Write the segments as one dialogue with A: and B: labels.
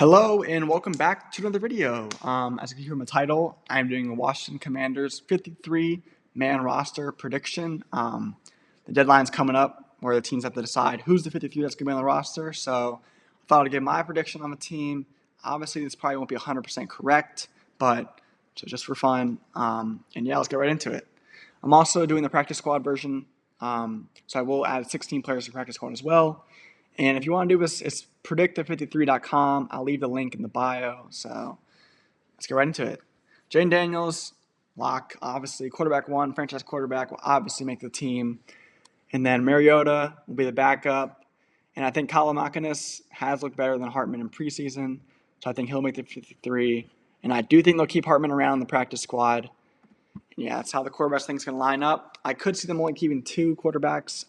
A: Hello and welcome back to another video. As you can hear in the title, I'm doing the Washington Commanders 53-man roster prediction. The deadline's coming up where the teams have to decide who's the 53 that's going to be on the roster. So I thought I'd give my prediction on the team. Obviously, this probably won't be 100% correct, but just for fun. And yeah, let's get right into it. I'm also doing the practice squad version, so I will add 16 players to practice squad as well. And if you want to do this, it's predictive53.com. I'll leave the link in the bio. So let's get right into it. Jayden Daniels, lock, obviously. Quarterback one, franchise quarterback, will obviously make the team. And then Mariota will be the backup. And I think Kalamakinis has looked better than Hartman in preseason. So I think he'll make the 53. And I do think they'll keep Hartman around in the practice squad. And yeah, that's how the quarterback thing's going to line up. I could see them only keeping two quarterbacks.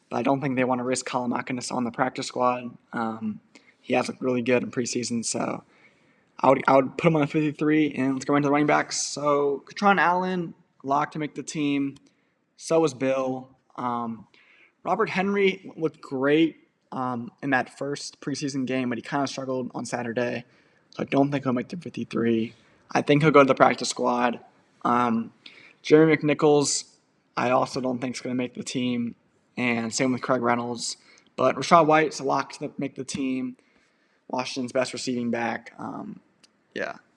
A: But I don't think they want to risk Kalamakinis on the practice squad. He has looked really good in preseason, so I would put him on the 53. And let's go into the running backs. So Katron Allen, locked to make the team. So was Bill. Robert Henry looked great in that first preseason game, but he kind of struggled on Saturday. So I don't think he'll make the 53. I think he'll go to the practice squad. Jeremy McNichols, I also don't think is going to make the team. And same with Craig Reynolds. But Rachaad White's a lock to make the team. Washington's best receiving back.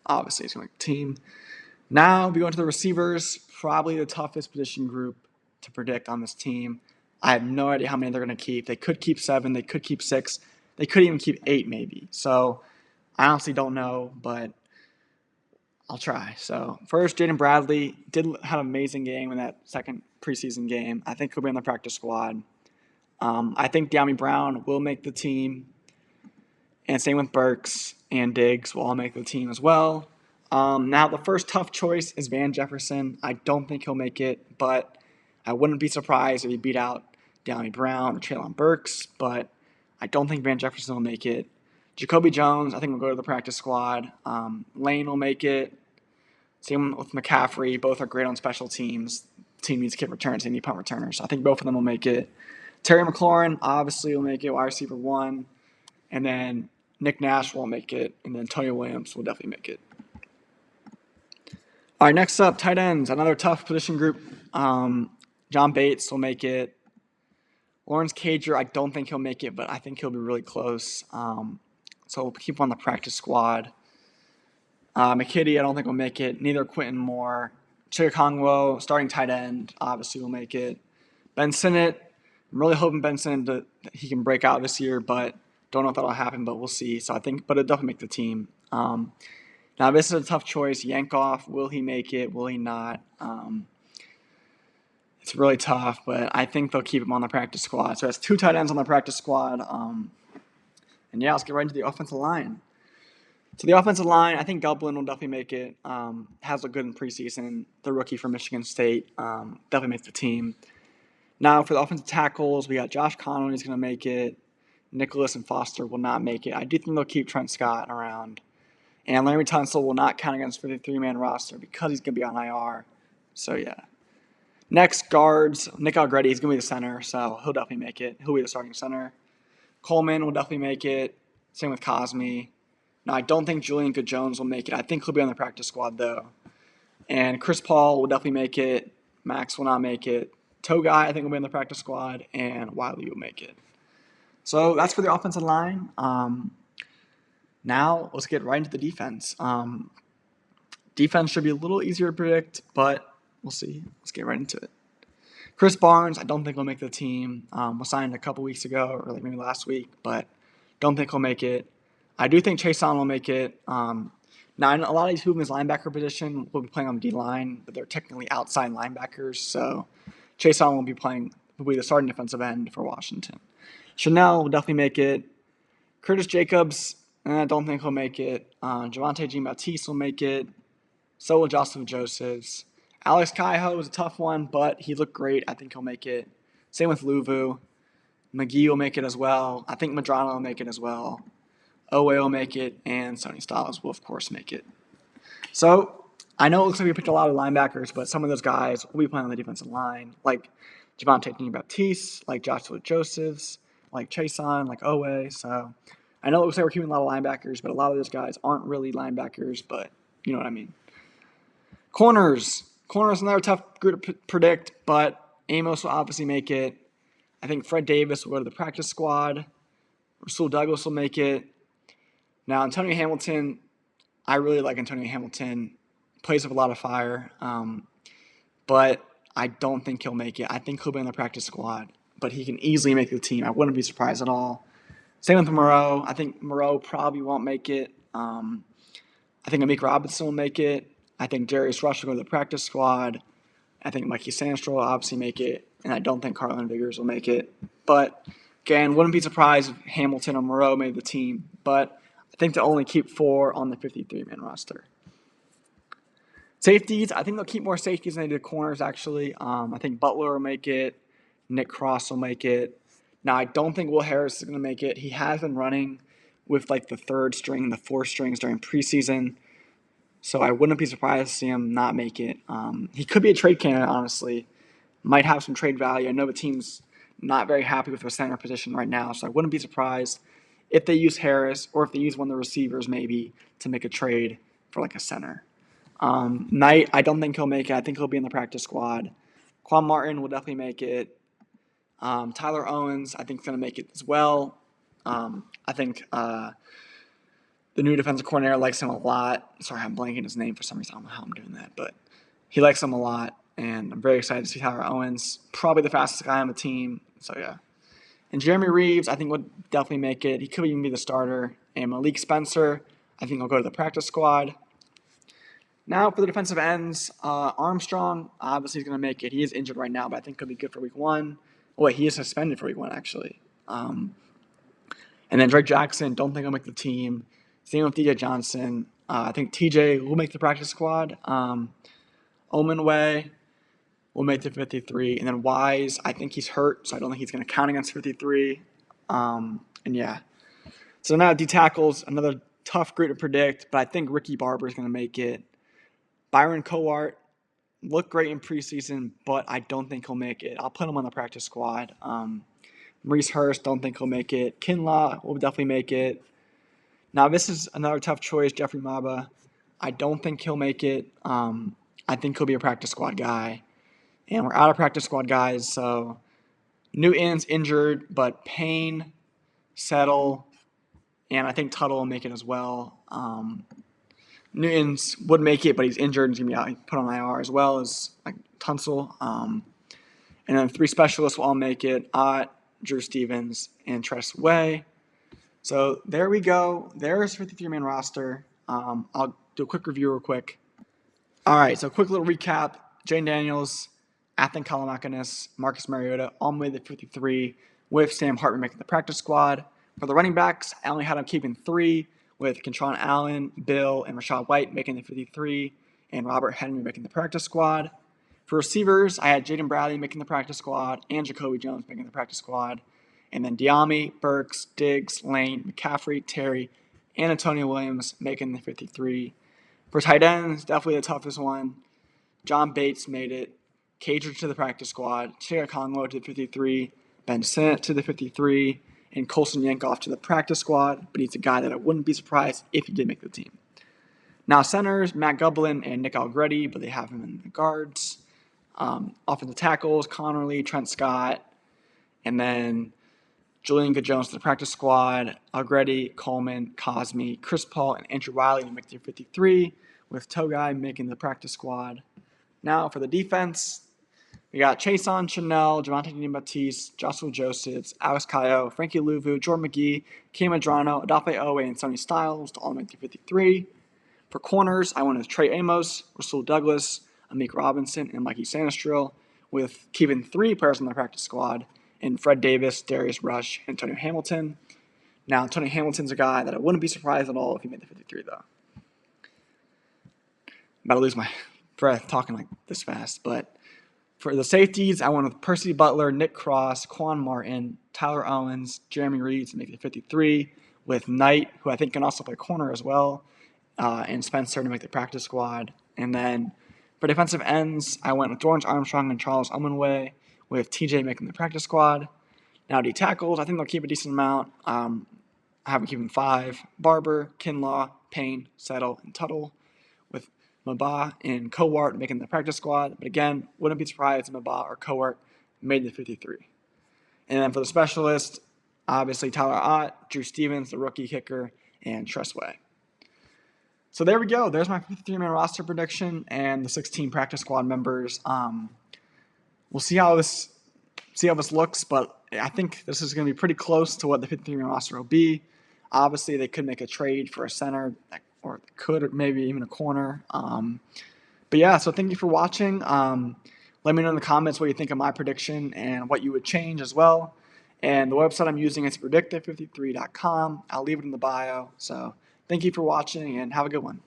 A: Obviously he's going to make the team. Now we go into the receivers. Probably the toughest position group to predict on this team. I have no idea how many they're going to keep. They could keep 7. They could keep 6. They could even keep 8 maybe. So I honestly don't know, but I'll try. So first, Jaden Bradley had an amazing game in that second preseason game. I think he'll be on the practice squad. I think Dyami Brown will make the team. And same with Burks and Diggs will all make the team as well. Now, the first tough choice is Van Jefferson. I don't think he'll make it, but I wouldn't be surprised if he beat out Dyami Brown or Treylon Burks, but I don't think Van Jefferson will make it. Jacoby Jones, I think, will go to the practice squad. Lane will make it. Same with McCaffrey. Both are great on special teams. The team needs kick returns. They need punt returners. So I think both of them will make it. Terry McLaurin obviously will make it, wide receiver 1. And then Nick Nash will make it. And then Tony Williams will definitely make it. All right, next up, tight ends. Another tough position group. John Bates will make it. Lawrence Cager, I don't think he'll make it, but I think he'll be really close. So we'll keep him on the practice squad. McKitty, I don't think will make it. Neither Quentin Moore. Chickongwo, starting tight end, obviously will make it. Ben Sinnott, I'm really hoping Ben Sinnott he can break out this year, but don't know if that'll happen, but we'll see. So I think, but it'll definitely make the team. Now this is a tough choice. Yankoff, will he make it? Will he not? It's really tough, but I think they'll keep him on the practice squad. So that's 2 tight ends on the practice squad. And yeah, let's get right into the offensive line. So the offensive line, I think Gublin will definitely make it. Has looked good in preseason. The rookie from Michigan State definitely makes the team. Now for the offensive tackles, we got Josh Connolly is going to make it. Nicholas and Foster will not make it. I do think they'll keep Trent Scott around. And Larry Tunsil will not count against the 53-man roster because he's going to be on IR. So yeah. Next, guards. Nick Algretti is going to be the center, so he'll definitely make it. He'll be the starting center. Coleman will definitely make it. Same with Cosme. Now, I don't think Julian Good-Jones will make it. I think he'll be on the practice squad, though. And Chris Paul will definitely make it. Max will not make it. Togai, I think, will be on the practice squad. And Wiley will make it. So that's for the offensive line. Now, let's get right into the defense. Defense should be a little easier to predict, but we'll see. Let's get right into it. Chris Barnes, I don't think will make the team. Was signed a couple weeks ago, or maybe last week, but don't think he'll make it. I do think Chase Allen will make it. Now, a lot of these people in his linebacker position will be playing on the D-line, but they're technically outside linebackers, so Chase Allen will be the starting defensive end for Washington. Chanel will definitely make it. Curtis Jacobs, I don't think he'll make it. Javonte Jean-Baptiste will make it. So will Joseph Josephs. Alex Kaiho was a tough one, but he looked great. I think he'll make it. Same with Luvu. McGee will make it as well. I think Madrano will make it as well. Owe will make it, and Sonny Styles will, of course, make it. So I know it looks like we picked a lot of linebackers, but some of those guys will be playing on the defensive line, like Javonte Jean-Baptiste, like Joshua Josephs, like Chason, like Owe. So I know it looks like we're keeping a lot of linebackers, but a lot of those guys aren't really linebackers, but you know what I mean. Corners. Corners, another tough group to predict, but Amos will obviously make it. I think Fred Davis will go to the practice squad. Rasul Douglas will make it. Now, Antonio Hamilton, I really like Antonio Hamilton. Plays with a lot of fire, but I don't think he'll make it. I think he'll be in the practice squad, but he can easily make the team. I wouldn't be surprised at all. Same with Moreau. I think Moreau probably won't make it. I think Amik Robinson will make it. I think Darius Rush will go to the practice squad. I think Mikey Sandstrom will obviously make it. And I don't think Carlin Viggers will make it. But, again, wouldn't be surprised if Hamilton or Moreau made the team. But I think they'll only keep 4 on the 53-man roster. Safeties, I think they'll keep more safeties than they did corners, actually. I think Butler will make it. Nick Cross will make it. Now, I don't think Will Harris is going to make it. He has been running with like the 3rd string, the 4th strings during preseason. So I wouldn't be surprised to see him not make it. He could be a trade candidate, honestly. Might have some trade value. I know the team's not very happy with their center position right now, so I wouldn't be surprised if they use Harris or if they use one of the receivers maybe to make a trade for like a center. Knight, I don't think he'll make it. I think he'll be in the practice squad. Quan Martin will definitely make it. Tyler Owens, I think, is going to make it as well. I think the new defensive coordinator likes him a lot. Sorry, I'm blanking his name for some reason. I don't know how I'm doing that, but he likes him a lot, and I'm very excited to see Tyler Owens. Probably the fastest guy on the team, so yeah. And Jeremy Reeves, I think, would definitely make it. He could even be the starter. And Malik Spencer, I think he'll go to the practice squad. Now for the defensive ends, Armstrong, obviously, is going to make it. He is injured right now, but I think he'll be good for week 1. Oh, wait, he is suspended for week 1, actually. And then Drake Jackson, don't think he'll make the team. Same with DJ Johnson. I think TJ will make the practice squad. Omenway will make the 53. And then Wise, I think he's hurt, so I don't think he's going to count against 53. And yeah. So now D tackles, another tough group to predict, but I think Ricky Barber is going to make it. Byron Cowart looked great in preseason, but I don't think he'll make it. I'll put him on the practice squad. Maurice Hurst, don't think he'll make it. Kinlaw will definitely make it. Now, this is another tough choice, Jeffrey Maba. I don't think he'll make it. I think he'll be a practice squad guy. And we're out of practice squad guys, so Newton's injured, but Payne, Settle, and I think Tuttle will make it as well. Newton's would make it, but he's injured and he's going to be put on IR, as well as like Tunsil. And then 3 specialists will all make it. Ott, Drew Stevens, and Tress Way. So there we go. There's 53-man roster. I'll do a quick review real quick. All right, so quick little recap. Jane Daniels, Athan Kalamakinis, Marcus Mariota, all made the 53 with Sam Hartman making the practice squad. For the running backs, I only had them keeping 3 with Kentron Allen, Bill, and Rashad White making the 53 and Robert Henry making the practice squad. For receivers, I had Jaden Bradley making the practice squad and Jacoby Jones making the practice squad. And then Diami, Burks, Diggs, Lane, McCaffrey, Terry, and Antonio Williams making the 53. For tight ends, definitely the toughest one. John Bates made it. Cager to the practice squad. Chigga Kongwo to the 53. Ben Sinnott to the 53. And Colson Yankoff to the practice squad. But he's a guy that I wouldn't be surprised if he did make the team. Now centers, Matt Gublin and Nick Algretti, but they have him in the guards. Offensive tackles, Connerly, Trent Scott, and then Julian Good-Jones to the practice squad, Algretti, Coleman, Cosme, Chris Paul, and Andrew Wiley to make the 53, with Togai making the practice squad. Now for the defense, we got Chason, Chanel, Javonte Dean-Baptiste, Joshua Josephs, Alex Caio, Frankie Louvu, Jordan McGee, Cam Madrano, Adafe Owe, and Sonny Styles to all make the 53. For corners, I went with Trey Amos, Rasul Douglas, Amik Robinson, and Mikey Sandstrom, with keeping 3 players on the practice squad, and Fred Davis, Darius Rush, and Antonio Hamilton. Now, Antonio Hamilton's a guy that I wouldn't be surprised at all if he made the 53, though. I'm about to lose my breath talking like this fast, but for the safeties, I went with Percy Butler, Nick Cross, Quan Martin, Tyler Owens, Jeremy Reeves to make the 53, with Knight, who I think can also play corner as well, and Spencer to make the practice squad. And then for defensive ends, I went with Dorrance Armstrong and Charles Omenway, with TJ making the practice squad. Now, D tackles, I think they'll keep a decent amount. I I have him keeping 5. Barber, Kinlaw, Payne, Settle, and Tuttle, with Mabah and Cowart making the practice squad. But again, wouldn't be surprised if Mabah or Cowart made the 53. And then for the specialists, obviously Tyler Ott, Drew Stevens, the rookie kicker, and Tressway. So there we go. There's my 53-man roster prediction and the 16 practice squad members. We'll see how this looks, but I think this is going to be pretty close to what the 53-man roster will be. Obviously, they could make a trade for a center, or could maybe even a corner. But yeah, so thank you for watching. Let me know in the comments what you think of my prediction and what you would change as well. And the website I'm using is predictive53.com. I'll leave it in the bio. So thank you for watching and have a good one.